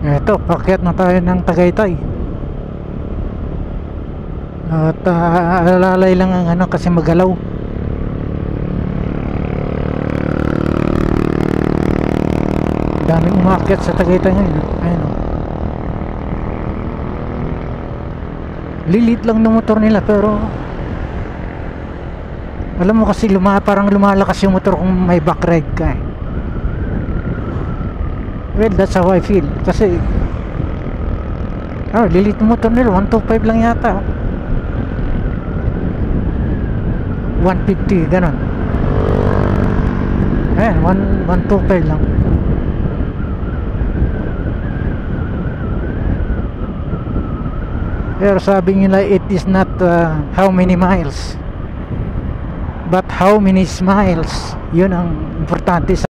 Eto, pakyat na tayo ng Tagaytay. At alalay lang ang ano kasi magalaw. Daming umakyat sa Tagaytay ngayon. Ayun o. Lilit lang ng motor nila pero alam mo kasi parang lumalakas yung motor kung may back ride ka eh. Well, that's how I feel. Kasi lilit ng motor nila. 125 lang yata. 150, ganon. Ayan, 125 lang. Pero sabi nila, it is not how many miles, but how many smiles. Yun ang importante sa